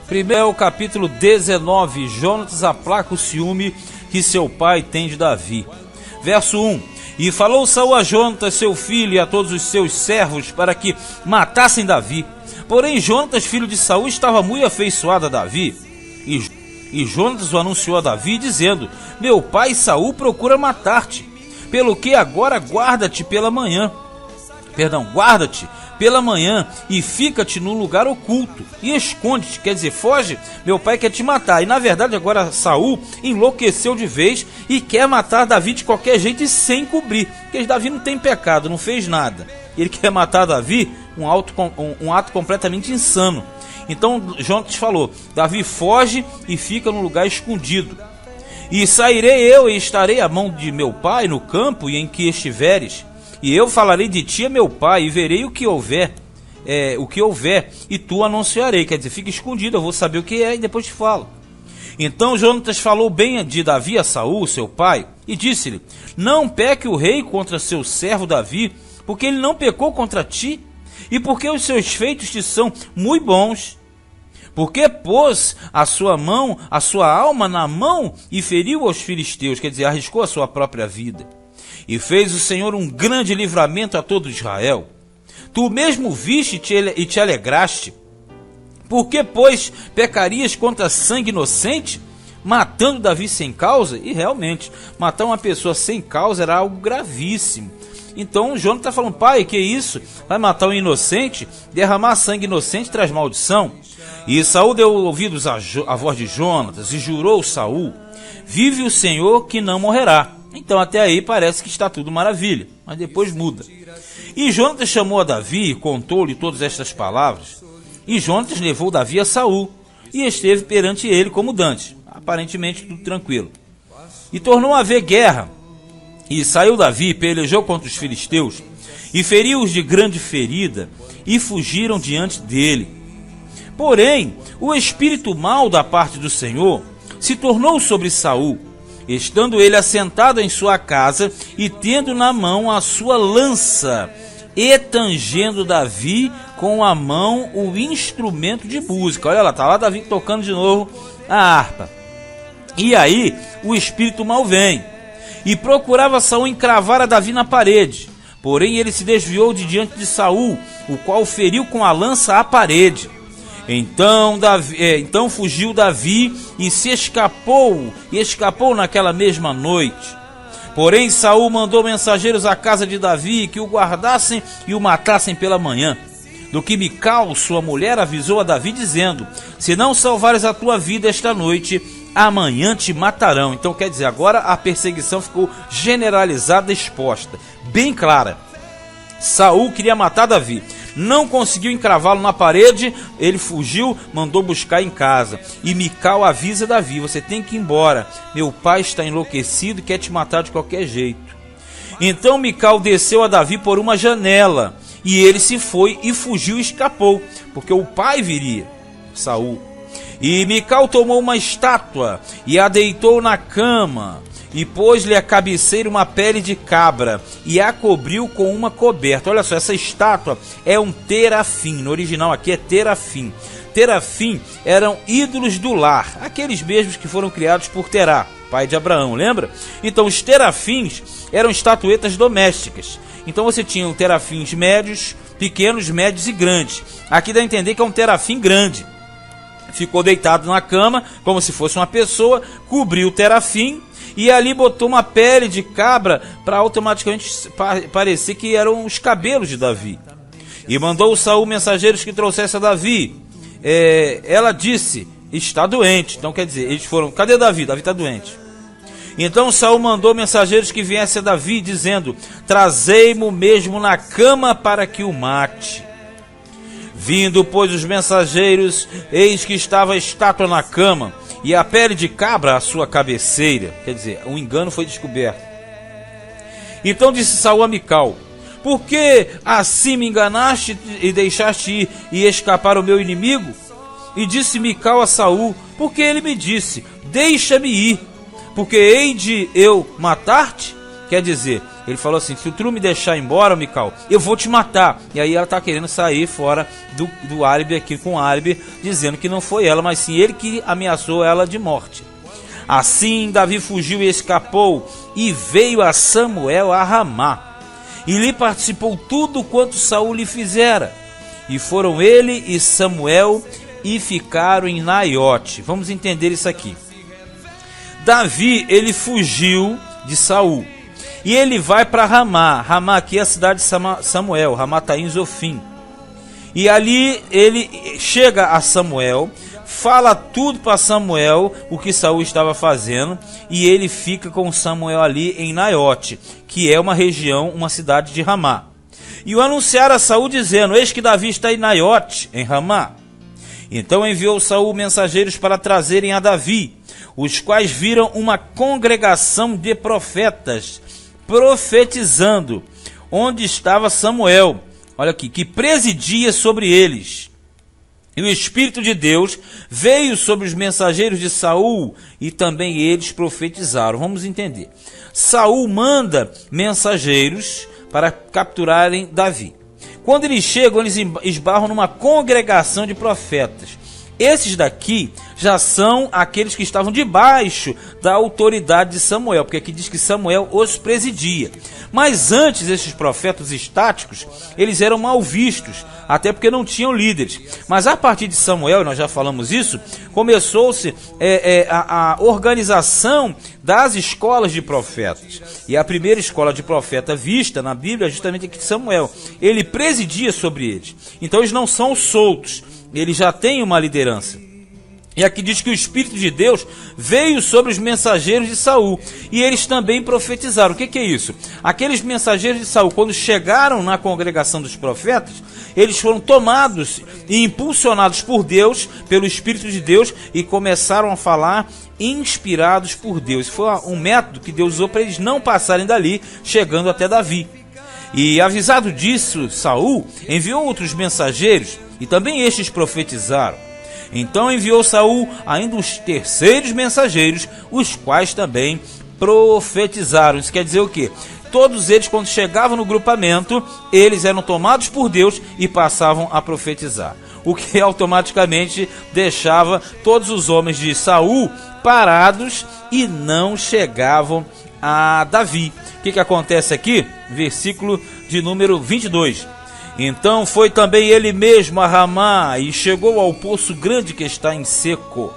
Primeiro é o capítulo 19, Jonatas aplaca o ciúme que seu pai tem de Davi. Verso 1, e falou Saul a Jonatas, seu filho, e a todos os seus servos, para que matassem Davi. Porém, Jonatas, filho de Saul, estava muito afeiçoado a Davi. E Jonatas o anunciou a Davi, dizendo, meu pai Saul procura matar-te, pelo que agora guarda-te pela manhã e fica-te num lugar oculto e esconde-te, quer dizer, foge, meu pai quer te matar. E na verdade agora Saul enlouqueceu de vez e quer matar Davi de qualquer jeito e sem cobrir, porque Davi não tem pecado, não fez nada. Ele quer matar Davi, um ato completamente insano. Então Jonatas falou, Davi foge e fica num lugar escondido. E sairei eu e estarei à mão de meu pai no campo e em que estiveres. E eu falarei de ti a meu pai, e verei o que houver, e tu anunciarei. Quer dizer, fica escondido, eu vou saber o que é e depois te falo. Então Jonatas falou bem de Davi a Saul, seu pai, e disse-lhe, não peque o rei contra seu servo Davi, porque ele não pecou contra ti, e porque os seus feitos te são muito bons. Porque pôs a sua alma na mão e feriu aos filisteus, quer dizer, arriscou a sua própria vida. E fez o Senhor um grande livramento a todo Israel. Tu mesmo viste e te alegraste. Por que, pois, pecarias contra sangue inocente, matando Davi sem causa? E realmente, matar uma pessoa sem causa era algo gravíssimo. Então Jonatas está falando, pai, que isso? Vai matar um inocente? Derramar sangue inocente traz maldição. E Saul deu ouvidos à voz de Jonatas e jurou Saul, vive o Senhor que não morrerá. Então até aí parece que está tudo maravilha, mas depois muda. E Jonatas chamou a Davi e contou-lhe todas estas palavras. E Jonatas levou Davi a Saul e esteve perante ele como dantes, aparentemente tudo tranquilo. E tornou a haver guerra. E saiu Davi, pelejou contra os filisteus, e feriu-os de grande ferida, e fugiram diante dele. Porém, o espírito mau da parte do Senhor se tornou sobre Saul, estando ele assentado em sua casa, e tendo na mão a sua lança, e tangendo Davi com a mão o instrumento de música. Olha lá, tá lá Davi tocando de novo a harpa. E aí, o espírito mau vem, e procurava Saul encravar a Davi na parede. Porém ele se desviou de diante de Saul, o qual feriu com a lança a parede. Então fugiu Davi e se escapou naquela mesma noite. Porém Saul mandou mensageiros à casa de Davi que o guardassem e o matassem pela manhã. Do que Mical, sua mulher, avisou a Davi dizendo, se não salvares a tua vida esta noite, amanhã te matarão. Então quer dizer, agora a perseguição ficou generalizada, exposta, bem clara. Saul queria matar Davi, não conseguiu encravá-lo na parede, ele fugiu, mandou buscar em casa. E Mical avisa Davi, você tem que ir embora, meu pai está enlouquecido e quer te matar de qualquer jeito. Então Mical desceu a Davi por uma janela, e ele se foi e fugiu e escapou, porque o pai viria, Saul. E Mical tomou uma estátua e a deitou na cama, e pôs-lhe a cabeceira uma pele de cabra, e a cobriu com uma coberta. Olha só, essa estátua é um terafim, no original aqui é terafim. Terafim eram ídolos do lar, aqueles mesmos que foram criados por Terá, pai de Abraão, lembra? Então os terafins eram estatuetas domésticas. Então você tinha terafins médios, pequenos, médios e grandes. Aqui dá a entender que é um terafim grande. Ficou deitado na cama, como se fosse uma pessoa, cobriu o terafim e ali botou uma pele de cabra para automaticamente parecer que eram os cabelos de Davi. E mandou Saul mensageiros que trouxessem a Davi. Ela disse, está doente. Então quer dizer, eles foram, cadê Davi? Davi está doente. Então Saul mandou mensageiros que viessem a Davi, dizendo, trazei-mo mesmo na cama para que o mate. Vindo, pois, os mensageiros, eis que estava a estátua na cama, e a pele de cabra à sua cabeceira. Quer dizer, um engano foi descoberto. Então disse Saul a Mical, por que assim me enganaste e deixaste ir e escapar o meu inimigo? E disse Mical a Saul, porque ele me disse, deixa-me ir, porque hei de eu matar-te? Quer dizer, Ele falou assim: se tu não me deixar embora, Mical, eu vou te matar. E aí ela está querendo sair fora do álibi aqui, com o álibi, dizendo que não foi ela, mas sim ele que ameaçou ela de morte. Assim Davi fugiu e escapou, e veio a Samuel a Ramá, e lhe participou tudo quanto Saul lhe fizera. E foram ele e Samuel e ficaram em Naiote. Vamos entender isso aqui. Davi, ele fugiu de Saul e ele vai para Ramá. Ramá aqui é a cidade de Samuel, Ramataim Zofim. E ali ele chega a Samuel, fala tudo para Samuel o que Saul estava fazendo, e ele fica com Samuel ali em Naiote, que é uma região, uma cidade de Ramá. E o anunciaram a Saul dizendo: eis que Davi está em Naiote, em Ramá. Então enviou Saul mensageiros para trazerem a Davi, os quais viram uma congregação de profetas profetizando, onde estava Samuel, olha aqui, que presidia sobre eles. E o Espírito de Deus veio sobre os mensageiros de Saul, e também eles profetizaram. Vamos entender. Saul manda mensageiros para capturarem Davi. Quando eles chegam, eles esbarram numa congregação de profetas. Esses daqui já são aqueles que estavam debaixo da autoridade de Samuel, porque aqui diz que Samuel os presidia. Mas antes, esses profetas estáticos, eles eram mal vistos, até porque não tinham líderes. Mas a partir de Samuel, nós já falamos isso, começou-se a organização das escolas de profetas. E a primeira escola de profeta vista na Bíblia é justamente aqui de Samuel. Ele presidia sobre eles. Então eles não são soltos, eles já têm uma liderança. E aqui diz que o Espírito de Deus veio sobre os mensageiros de Saul, e eles também profetizaram. O que é isso? Aqueles mensageiros de Saul, quando chegaram na congregação dos profetas, eles foram tomados e impulsionados por Deus, pelo Espírito de Deus, e começaram a falar inspirados por Deus. Foi um método que Deus usou para eles não passarem dali, chegando até Davi. E avisado disso, Saul enviou outros mensageiros, e também estes profetizaram. Então enviou Saul ainda os terceiros mensageiros, os quais também profetizaram. Isso quer dizer o quê? Todos eles, quando chegavam no grupamento, eles eram tomados por Deus e passavam a profetizar, o que automaticamente deixava todos os homens de Saul parados e não chegavam a Davi. O que acontece aqui? Versículo de número 22. Então foi também ele mesmo a Ramá, e chegou ao poço grande que está em seco.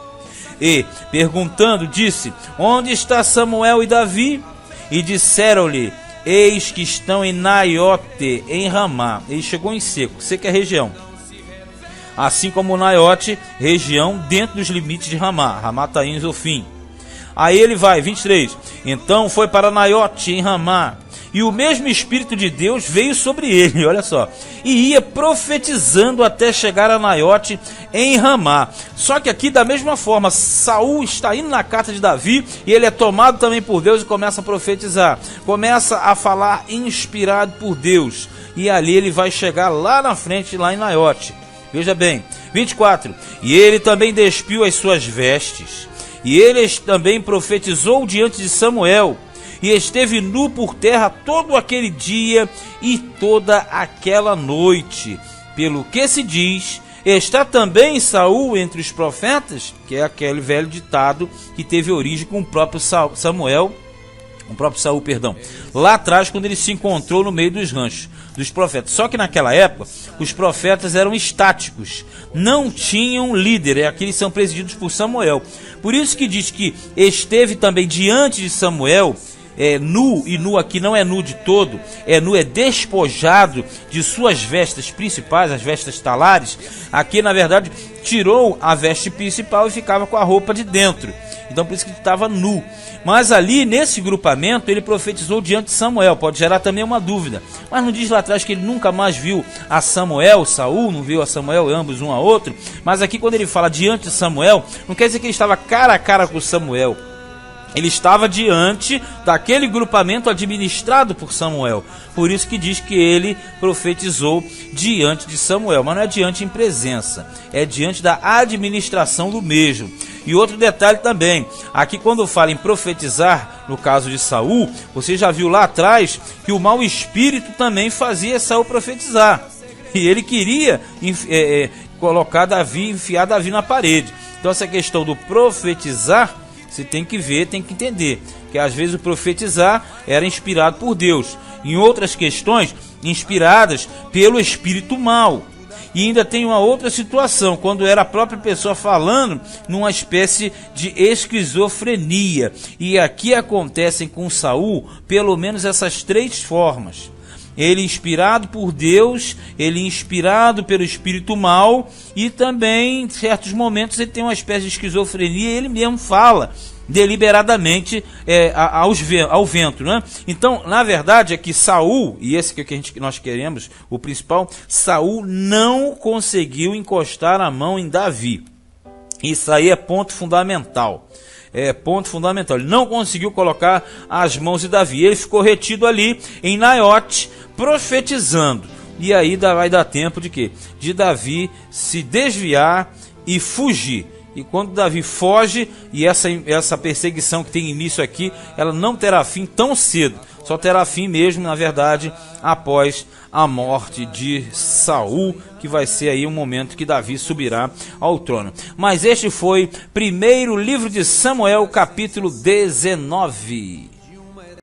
E, perguntando, disse: onde está Samuel e Davi? E disseram-lhe: eis que estão em Naiote, em Ramá. Ele chegou em seco, seco é região. Assim como Naiote, região dentro dos limites de Ramá, Ramataim Zofim. Aí ele vai, 23. Então foi para Naiote, em Ramá, e o mesmo Espírito de Deus veio sobre ele, olha só, e ia profetizando até chegar a Naiote em Ramá. Só que aqui, da mesma forma, Saul está indo na casa de Davi, e ele é tomado também por Deus e começa a profetizar, começa a falar inspirado por Deus, e ali ele vai chegar lá na frente, lá em Naiote. Veja bem, 24. E ele também despiu as suas vestes, e ele também profetizou diante de Samuel, e esteve nu por terra todo aquele dia e toda aquela noite. Pelo que se diz, está também Saul entre os profetas, que é aquele velho ditado que teve origem com o próprio Saul, lá atrás, quando ele se encontrou no meio dos ranchos dos profetas. Só que naquela época, os profetas eram estáticos, não tinham líder, aqueles são presididos por Samuel. Por isso que diz que esteve também diante de Samuel, nu, e nu aqui não é nu de todo, nu é despojado de suas vestes principais, as vestes talares. Aqui na verdade tirou a veste principal e ficava com a roupa de dentro, então por isso que estava nu. Mas ali nesse grupamento ele profetizou diante de Samuel. Pode gerar também uma dúvida, mas não diz lá atrás que ele nunca mais viu a Samuel? Saul não viu a Samuel, ambos um a outro. Mas aqui quando ele fala diante de Samuel, não quer dizer que ele estava cara a cara com Samuel. Ele estava diante daquele grupamento administrado por Samuel. Por isso que diz que ele profetizou diante de Samuel. Mas não é diante em presença, é diante da administração do mesmo. E outro detalhe também, aqui quando fala em profetizar, no caso de Saul, você já viu lá atrás que o mau espírito também fazia Saul profetizar. E ele queria colocar Davi, enfiar Davi na parede. Então essa questão do profetizar, você tem que ver, tem que entender, que às vezes o profetizar era inspirado por Deus, em outras questões, inspiradas pelo espírito mau. E ainda tem uma outra situação, quando era a própria pessoa falando numa espécie de esquizofrenia. E aqui acontecem com Saul pelo menos essas três formas. Ele inspirado por Deus, ele inspirado pelo espírito mau, e também em certos momentos ele tem uma espécie de esquizofrenia, e ele mesmo fala deliberadamente ao vento, né? Então, na verdade, é que Saul, e esse que nós queremos, o principal, Saul não conseguiu encostar a mão em Davi. Isso aí é ponto fundamental. Ele não conseguiu colocar as mãos em Davi. Ele ficou retido ali em Naiote, profetizando. E aí vai dar tempo de quê? De Davi se desviar e fugir. E quando Davi foge, e essa perseguição que tem início aqui, ela não terá fim tão cedo. Só terá fim mesmo, na verdade, após a morte de Saul, que vai ser aí um momento que Davi subirá ao trono. Mas este foi primeiro livro de Samuel, capítulo 19.